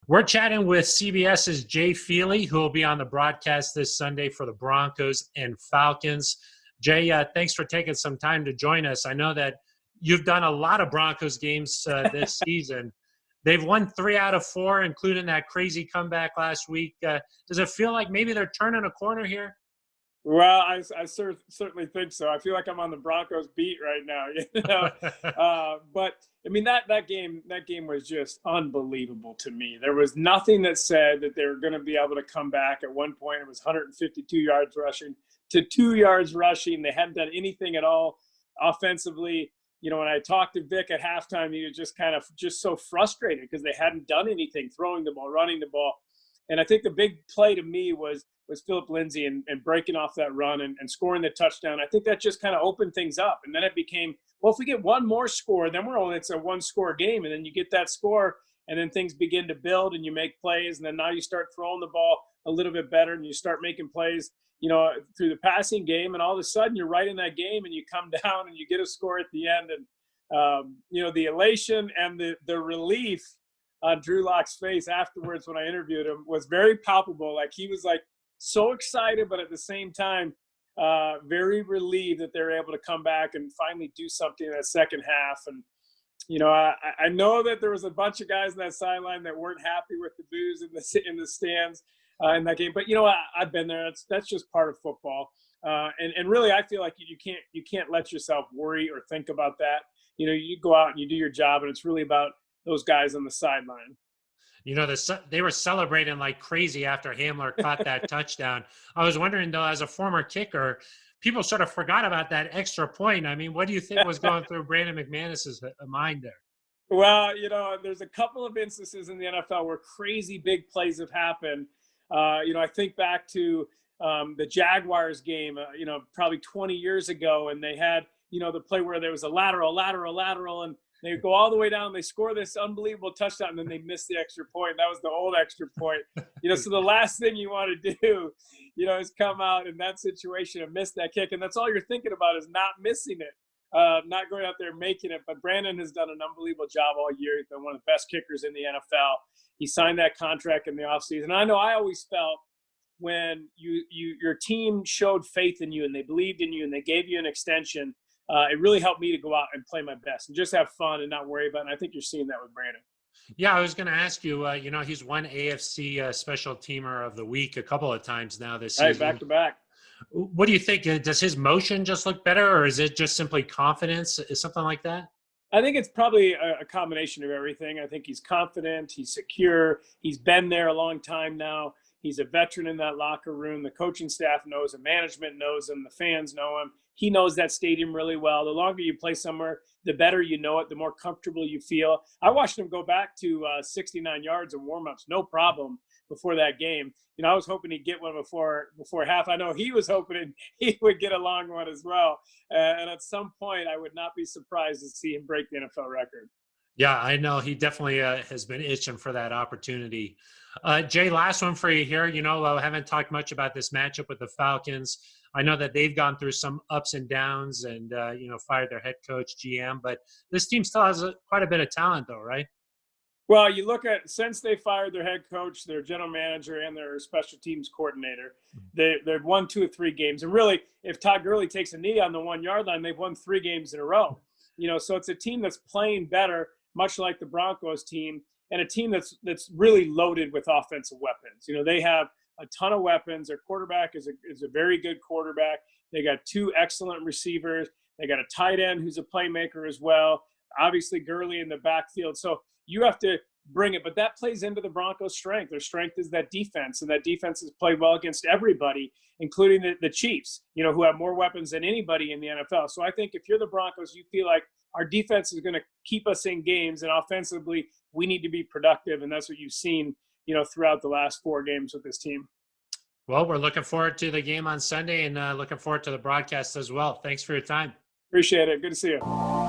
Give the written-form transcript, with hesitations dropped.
We're chatting with CBS's Jay Feely, who will be on the broadcast this Sunday for the Broncos and Falcons. Jay, thanks for taking some time to join us. I know that you've done a lot of Broncos games this season. They've won 3 out of 4, including that crazy comeback last week. Does it feel like maybe they're turning a corner here? Well, I certainly think so. I feel like I'm on the Broncos beat right now, But I mean that game was just unbelievable to me. There was nothing that said that they were going to be able to come back. At one point, it was 152 yards rushing to 2 yards rushing. They hadn't done anything at all offensively. When I talked to Vic at halftime, he was just so frustrated because they hadn't done anything, throwing the ball, running the ball. And I think the big play to me was Philip Lindsay and breaking off that run and scoring the touchdown. I think that just kind of opened things up. And then it became, well, if we get one more score, then it's a one-score game. And then you get that score, and then things begin to build, and you make plays. And then now you start throwing the ball a little bit better, and you start making plays, through the passing game. And all of a sudden, you're right in that game, and you come down and you get a score at the end. And, the elation and the relief on Drew Lock's face afterwards when I interviewed him was very palpable. Like, he was like so excited, but at the same time, very relieved that they're able to come back and finally do something in that second half. And, I know that there was a bunch of guys in that sideline that weren't happy with the boos in the stands in that game. But, I've been there. That's just part of football. And really, I feel like you can't let yourself worry or think about that. You go out and you do your job, and it's really about those guys on the sideline. They were celebrating like crazy after Hamler caught that touchdown. I was wondering, though, as a former kicker, people sort of forgot about that extra point. I mean, what do you think was going through Brandon McManus's mind there? Well, there's a couple of instances in the NFL where crazy big plays have happened. I think back to the Jaguars game, probably 20 years ago, and they had, the play where there was a lateral, and they go all the way down. They score this unbelievable touchdown, and then they miss the extra point. That was the old extra point. So the last thing you want to do, is come out in that situation and miss that kick. And that's all you're thinking about is not missing it, not going out there making it. But Brandon has done an unbelievable job all year. He's been one of the best kickers in the NFL. He signed that contract in the offseason. I know I always felt when your team showed faith in you and they believed in you and they gave you an extension, it really helped me to go out and play my best and just have fun and not worry about it. And I think you're seeing that with Brandon. Yeah, I was going to ask you, he's won AFC Special Teamer of the Week a couple of times now this season. Hey, back to back. What do you think? Does his motion just look better, or is it just simply confidence? Is something like that? I think it's probably a combination of everything. I think he's confident. He's secure. He's been there a long time now. He's a veteran in that locker room. The coaching staff knows him. Management knows him. The fans know him. He knows that stadium really well. The longer you play somewhere, the better you know it, the more comfortable you feel. I watched him go back to 69 yards in warmups, no problem, before that game. I was hoping he'd get one before half. I know he was hoping he would get a long one as well. And at some point, I would not be surprised to see him break the NFL record. Yeah, I know he definitely has been itching for that opportunity. Jay, last one for you here. I haven't talked much about this matchup with the Falcons. I know that they've gone through some ups and downs and, fired their head coach, GM, but this team still has quite a bit of talent though, right? Well, you look at, since they fired their head coach, their general manager, and their special teams coordinator, they've won 2 or 3 games. And really, if Todd Gurley takes a knee on the 1-yard line, they've won 3 games in a row. So it's a team that's playing better, much like the Broncos team, and a team that's really loaded with offensive weapons. They have a ton of weapons. Their quarterback is a very good quarterback. They got 2 excellent receivers. They got a tight end who's a playmaker as well. Obviously, Gurley in the backfield. So you have to bring it, but that plays into the Broncos' strength. Their strength is that defense, and that defense has played well against everybody, including the Chiefs, who have more weapons than anybody in the NFL. So I think if you're the Broncos, you feel like our defense is going to keep us in games, and offensively, we need to be productive, and that's what you've seen, throughout the last 4 games with this team. Well, we're looking forward to the game on Sunday and looking forward to the broadcast as well. Thanks for your time. Appreciate it. Good to see you.